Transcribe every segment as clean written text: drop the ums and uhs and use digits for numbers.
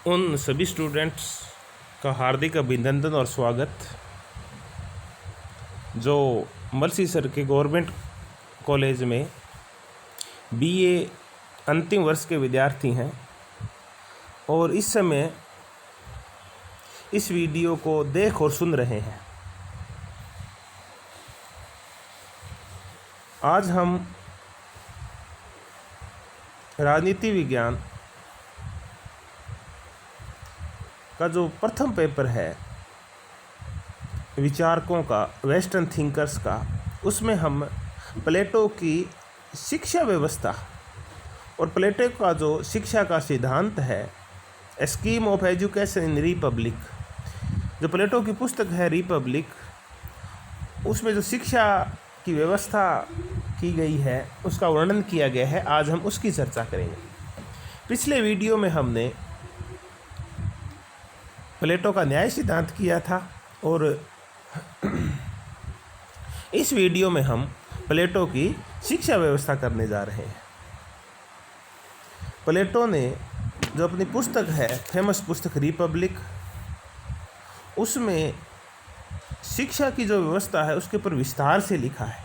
उन सभी स्टूडेंट्स का हार्दिक अभिनंदन और स्वागत जो मलसी सर के गवर्नमेंट कॉलेज में बीए अंतिम वर्ष के विद्यार्थी हैं और इस समय इस वीडियो को देख और सुन रहे हैं। आज हम राजनीति विज्ञान का जो प्रथम पेपर है विचारकों का, वेस्टर्न थिंकर्स का, उसमें हम प्लेटो की शिक्षा व्यवस्था और प्लेटो का जो शिक्षा का सिद्धांत है, scheme of education in Republic, जो प्लेटो की पुस्तक है रिपब्लिक, उसमें जो शिक्षा की व्यवस्था की गई है उसका वर्णन किया गया है। आज हम उसकी चर्चा करेंगे। पिछले वीडियो में हमने प्लेटो का न्याय सिद्धांत किया था और इस वीडियो में हम प्लेटो की शिक्षा व्यवस्था करने जा रहे हैं। प्लेटो ने जो अपनी पुस्तक है, फेमस पुस्तक रिपब्लिक, उसमें शिक्षा की जो व्यवस्था है उसके ऊपर विस्तार से लिखा है।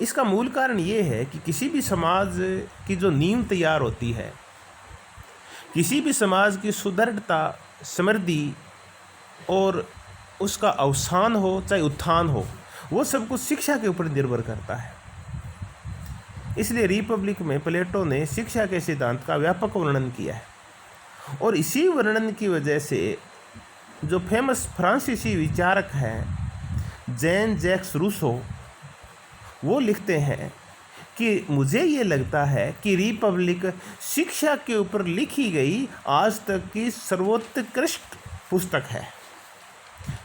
इसका मूल कारण ये है कि किसी भी समाज की जो नींव तैयार होती है, किसी भी समाज की सुदृढ़ता, समृद्धि और उसका अवसान हो चाहे उत्थान हो, वो सब कुछ शिक्षा के ऊपर निर्भर करता है। इसलिए रिपब्लिक में प्लेटो ने शिक्षा के सिद्धांत का व्यापक वर्णन किया है और इसी वर्णन की वजह से जो फेमस फ्रांसीसी विचारक हैं जैन जैक्स रूसो, वो लिखते हैं कि मुझे ये लगता है कि रिपब्लिक शिक्षा के ऊपर लिखी गई आज तक की सर्वोत्कृष्ट पुस्तक है।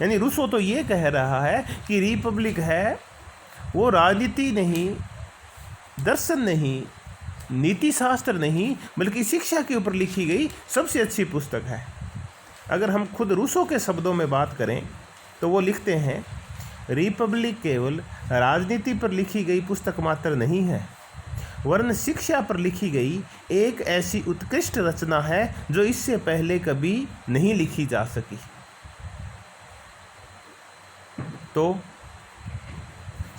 यानी रूसो तो ये कह रहा है कि रिपब्लिक है वो राजनीति नहीं, दर्शन नहीं, नीति शास्त्र नहीं, बल्कि शिक्षा के ऊपर लिखी गई सबसे अच्छी पुस्तक है। अगर हम खुद रूसो के शब्दों में बात करें तो वो लिखते हैं, रिपब्लिक केवल राजनीति पर लिखी गई पुस्तक मात्र नहीं है, वरन शिक्षा पर लिखी गई एक ऐसी उत्कृष्ट रचना है जो इससे पहले कभी नहीं लिखी जा सकी। तो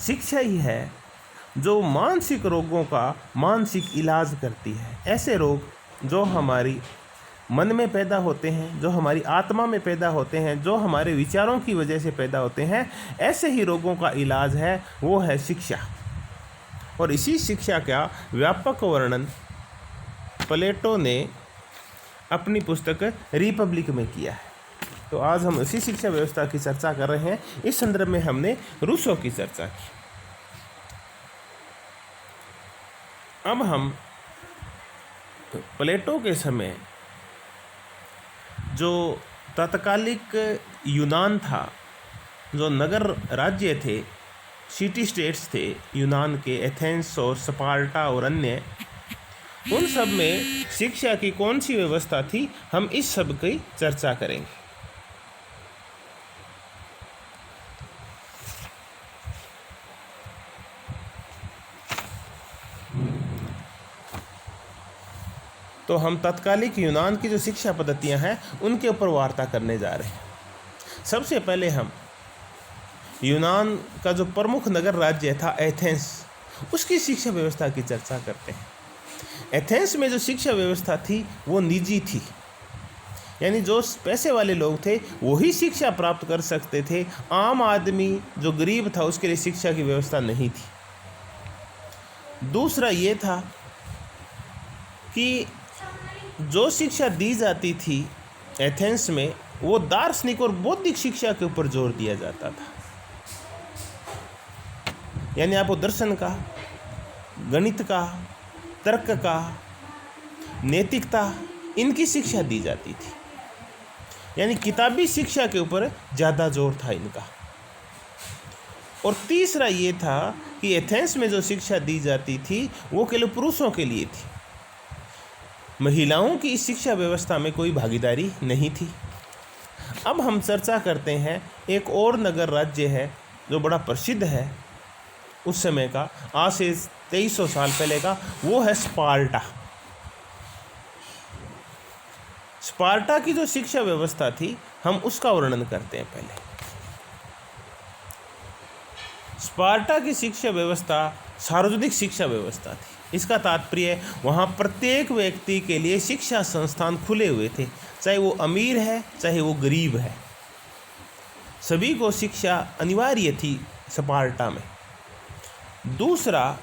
शिक्षा ही है जो मानसिक रोगों का मानसिक इलाज करती है। ऐसे रोग जो हमारी मन में पैदा होते हैं, जो हमारी आत्मा में पैदा होते हैं, जो हमारे विचारों की वजह से पैदा होते हैं, ऐसे ही रोगों का इलाज है वो है शिक्षा। और इसी शिक्षा का व्यापक वर्णन प्लेटो ने अपनी पुस्तक रिपब्लिक में किया है। तो आज हम इसी शिक्षा व्यवस्था की चर्चा कर रहे हैं। इस संदर्भ में हमने रूसो की चर्चा की। अब हम प्लेटो के समय जो तत्कालिक यूनान था, जो नगर राज्य थे, सिटी स्टेट्स थे यूनान के, एथेंस और स्पार्टा और अन्य, उन सब में शिक्षा की कौन सी व्यवस्था थी, हम इस सब की चर्चा करेंगे। तो हम तत्कालिक यूनान की जो शिक्षा पद्धतियां हैं उनके ऊपर वार्ता करने जा रहे हैं। सबसे पहले हम यूनान का जो प्रमुख नगर राज्य था एथेंस, उसकी शिक्षा व्यवस्था की चर्चा करते हैं। एथेंस में जो शिक्षा व्यवस्था थी वो निजी थी, यानी जो पैसे वाले लोग थे वही शिक्षा प्राप्त कर सकते थे। आम आदमी जो गरीब था उसके लिए शिक्षा की व्यवस्था नहीं थी। दूसरा ये था कि जो शिक्षा दी जाती थी एथेंस में वो दार्शनिक और बौद्धिक शिक्षा के ऊपर जोर दिया जाता था। यानी आपको दर्शन का, गणित का, तर्क का, नैतिकता, इनकी शिक्षा दी जाती थी। यानी किताबी शिक्षा के ऊपर ज़्यादा जोर था इनका। और तीसरा ये था कि एथेंस में जो शिक्षा दी जाती थी वो केवल पुरुषों के लिए थी, महिलाओं की इस शिक्षा व्यवस्था में कोई भागीदारी नहीं थी। अब हम चर्चा करते हैं एक और नगर राज्य है जो बड़ा प्रसिद्ध है उस समय का, आज से 2300 साल पहले का, वो है स्पार्टा। स्पार्टा की जो शिक्षा व्यवस्था थी, हम उसका वर्णन करते हैं पहले। स्पार्टा की शिक्षा व्यवस्था सार्वजनिक शिक्षा व्यवस्था थी। इसका तात्पर्य वहाँ प्रत्येक व्यक्ति के लिए शिक्षा संस्थान खुले हुए थे, चाहे वो अमीर है चाहे वो गरीब है, सभी को शिक्षा अनिवार्य थी स्पार्टा में। दूसरा,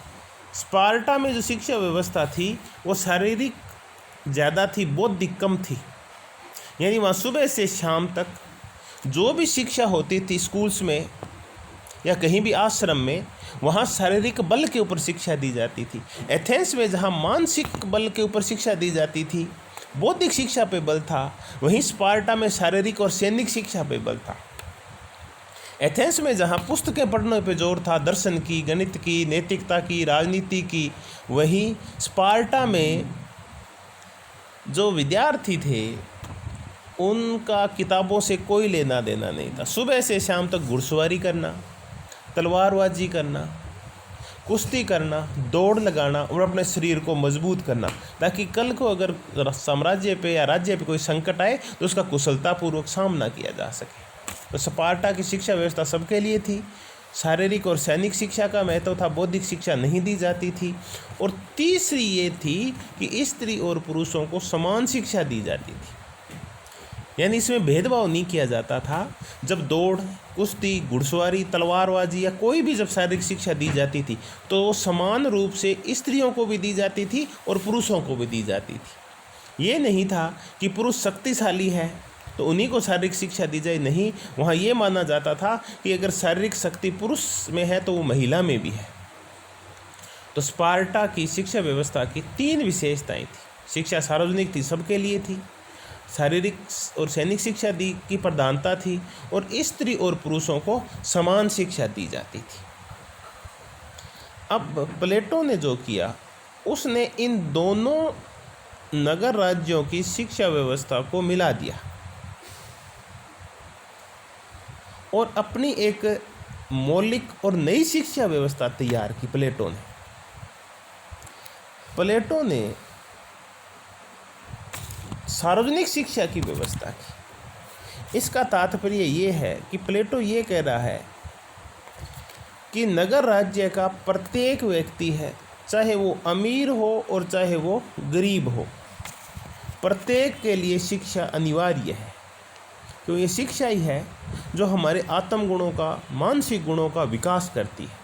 स्पार्टा में जो शिक्षा व्यवस्था थी वो शारीरिक ज़्यादा थी, बौद्धिक कम थी। यानी वहाँ सुबह से शाम तक जो भी शिक्षा होती थी स्कूल्स में या कहीं भी आश्रम में, वहाँ शारीरिक बल के ऊपर शिक्षा दी जाती थी। एथेंस में जहाँ मानसिक बल के ऊपर शिक्षा दी जाती थी, बौद्धिक शिक्षा पे बल था, वहीं स्पार्टा में शारीरिक और सैनिक शिक्षा पे बल था। एथेंस में जहाँ पुस्तकें पढ़ने पे जोर था, दर्शन की, गणित की, नैतिकता की, राजनीति की, वहीं स्पार्टा में जो विद्यार्थी थे उनका किताबों से कोई लेना देना नहीं था। सुबह से शाम तक घुड़सवारी करना, तलवारबाजी करना, कुश्ती करना, दौड़ लगाना और अपने शरीर को मजबूत करना, ताकि कल को अगर साम्राज्य पे या राज्य पे कोई संकट आए तो उसका कुशलतापूर्वक सामना किया जा सके। तो स्पार्टा की शिक्षा व्यवस्था सबके लिए थी। शारीरिक और सैनिक शिक्षा का महत्व था, बौद्धिक शिक्षा नहीं दी जाती थी। और तीसरी ये थी कि स्त्री और पुरुषों को समान शिक्षा दी जाती थी, यानी इसमें भेदभाव नहीं किया जाता था। जब दौड़, कुश्ती, घुड़सवारी, तलवारबाजी या कोई भी जब शारीरिक शिक्षा दी जाती थी तो समान रूप से स्त्रियों को भी दी जाती थी और पुरुषों को भी दी जाती थी। ये नहीं था कि पुरुष शक्तिशाली है तो उन्हीं को शारीरिक शिक्षा दी जाए, नहीं, वहाँ ये माना जाता था कि अगर शारीरिक शक्ति पुरुष में है तो वो महिला में भी है। तो स्पार्टा की शिक्षा व्यवस्था की 3 विशेषताएं थी। शिक्षा सार्वजनिक थी, सबके लिए थी, शारीरिक और सैनिक शिक्षा की प्रधानता थी, और स्त्री और पुरुषों को समान शिक्षा दी जाती थी। अब प्लेटो ने जो किया, उसने इन दोनों नगर राज्यों की शिक्षा व्यवस्था को मिला दिया और अपनी एक मौलिक और नई शिक्षा व्यवस्था तैयार की। प्लेटो ने सार्वजनिक शिक्षा की व्यवस्था की। इसका तात्पर्य ये है कि प्लेटो ये कह रहा है कि नगर राज्य का प्रत्येक व्यक्ति है, चाहे वो अमीर हो और चाहे वो गरीब हो, प्रत्येक के लिए शिक्षा अनिवार्य है, क्योंकि ये शिक्षा ही है जो हमारे आत्म गुणों का, मानसिक गुणों का विकास करती है।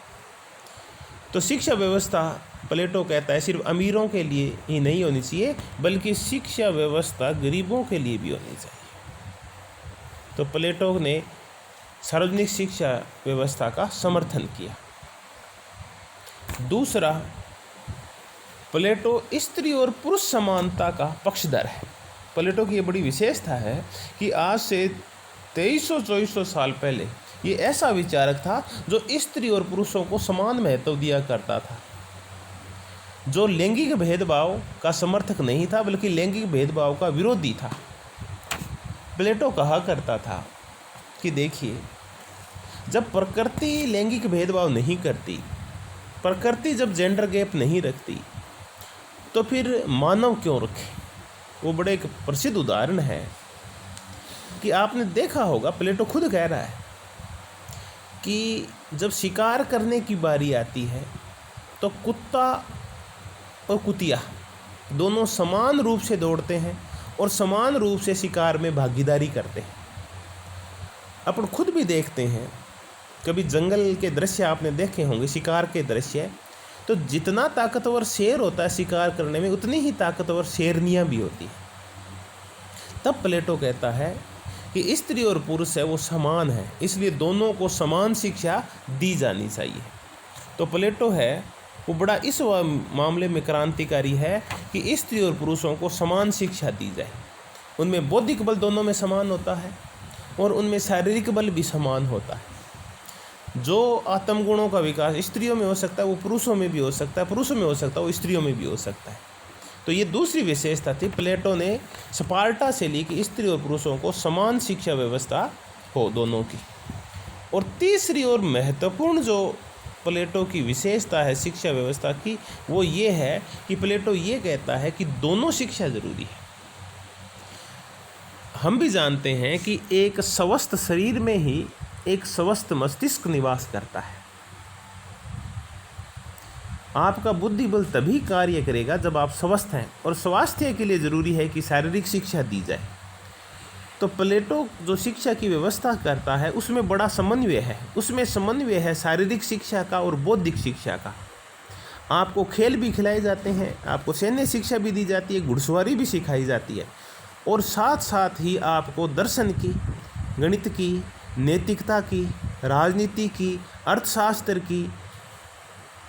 तो शिक्षा व्यवस्था, प्लेटो कहता है, सिर्फ अमीरों के लिए ही नहीं होनी चाहिए, बल्कि शिक्षा व्यवस्था गरीबों के लिए भी होनी चाहिए। तो प्लेटो ने सार्वजनिक शिक्षा व्यवस्था का समर्थन किया। दूसरा, प्लेटो स्त्री और पुरुष समानता का पक्षधर है। प्लेटो की ये बड़ी विशेषता है कि आज से 2300-2400 साल पहले ये ऐसा विचारक था जो स्त्री और पुरुषों को समान महत्व दिया करता था, जो लैंगिक भेदभाव का समर्थक नहीं था बल्कि लैंगिक भेदभाव का विरोधी था। प्लेटो कहा करता था कि देखिए, जब प्रकृति लैंगिक भेदभाव नहीं करती, प्रकृति जब जेंडर गैप नहीं रखती, तो फिर मानव क्यों रखे। वो बड़े एक प्रसिद्ध उदाहरण है कि आपने देखा होगा, प्लेटो खुद कह रहा है कि जब शिकार करने की बारी आती है तो कुत्ता और कुतिया दोनों समान रूप से दौड़ते हैं और समान रूप से शिकार में भागीदारी करते हैं। अपन खुद भी देखते हैं, कभी जंगल के दृश्य आपने देखे होंगे, शिकार के दृश्य, तो जितना ताकतवर शेर होता है शिकार करने में, उतनी ही ताकतवर शेरनियाँ भी होती हैं। तब प्लेटो कहता है कि स्त्री और पुरुष है वो समान है, इसलिए दोनों को समान शिक्षा दी जानी चाहिए। तो प्लेटो है वो बड़ा इस मामले में क्रांतिकारी है कि स्त्री और पुरुषों को समान शिक्षा दी जाए। उनमें बौद्धिक बल दोनों में समान होता है और उनमें शारीरिक बल भी समान होता है। जो आत्म गुणों का विकास स्त्रियों में हो सकता है वो पुरुषों में भी हो सकता है, पुरुषों में हो सकता है वो स्त्रियों में भी हो सकता है। तो ये दूसरी विशेषता थी प्लेटो ने स्पार्टा से ली कि स्त्री और पुरुषों को समान शिक्षा व्यवस्था हो दोनों की। और तीसरी और महत्वपूर्ण जो प्लेटो की विशेषता है शिक्षा व्यवस्था की, वो ये है कि प्लेटो ये कहता है कि दोनों शिक्षा जरूरी है। हम भी जानते हैं कि एक स्वस्थ शरीर में ही एक स्वस्थ मस्तिष्क निवास करता है। आपका बुद्धि बल तभी कार्य करेगा जब आप स्वस्थ हैं, और स्वास्थ्य के लिए ज़रूरी है कि शारीरिक शिक्षा दी जाए। तो प्लेटो जो शिक्षा की व्यवस्था करता है उसमें बड़ा समन्वय है। उसमें समन्वय है शारीरिक शिक्षा का और बौद्धिक शिक्षा का। आपको खेल भी खिलाए जाते हैं, आपको सैन्य शिक्षा भी दी जाती है, घुड़सवारी भी सिखाई जाती है, और साथ साथ ही आपको दर्शन की, गणित की, नैतिकता की, राजनीति की, अर्थशास्त्र की,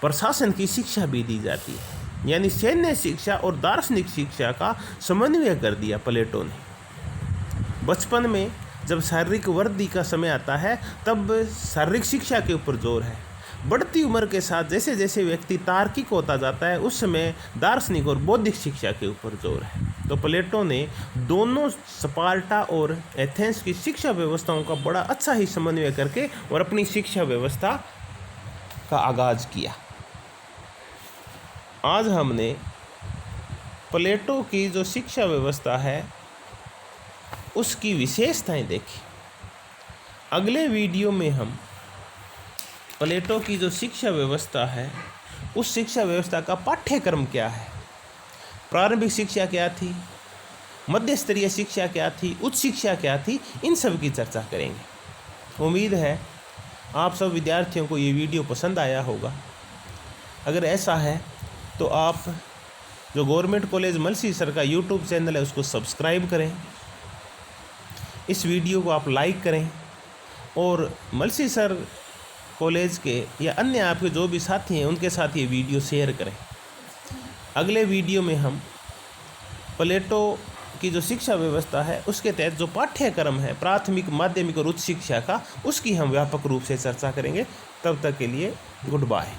प्रशासन की शिक्षा भी दी जाती है। यानी सैन्य शिक्षा और दार्शनिक शिक्षा का समन्वय कर दिया प्लेटो ने। बचपन में जब शारीरिक वृद्धि का समय आता है तब शारीरिक शिक्षा के ऊपर जोर है। बढ़ती उम्र के साथ जैसे जैसे व्यक्ति तार्किक होता जाता है उस समय दार्शनिक और बौद्धिक शिक्षा के ऊपर जोर है। तो प्लेटो ने दोनों स्पार्टा और एथेंस की शिक्षा व्यवस्थाओं का बड़ा अच्छा ही समन्वय करके और अपनी शिक्षा व्यवस्था का आगाज किया। आज हमने प्लेटो की जो शिक्षा व्यवस्था है उसकी विशेषताएं देखी। अगले वीडियो में हम प्लेटो की जो शिक्षा व्यवस्था है उस शिक्षा व्यवस्था का पाठ्यक्रम क्या है, प्रारंभिक शिक्षा क्या थी, मध्य स्तरीय शिक्षा क्या थी, उच्च शिक्षा क्या थी, इन सब की चर्चा करेंगे। उम्मीद है आप सब विद्यार्थियों को ये वीडियो पसंद आया होगा। अगर ऐसा है तो आप जो गवर्नमेंट कॉलेज मलसी सर का यूट्यूब चैनल है उसको सब्सक्राइब करें, इस वीडियो को आप लाइक करें, और मलसी सर कॉलेज के या अन्य आपके जो भी साथी हैं उनके साथ ये वीडियो शेयर करें। अगले वीडियो में हम प्लेटो की जो शिक्षा व्यवस्था है उसके तहत जो पाठ्यक्रम है प्राथमिक, माध्यमिक और उच्च शिक्षा का, उसकी हम व्यापक रूप से चर्चा करेंगे। तब तक के लिए गुड बाय।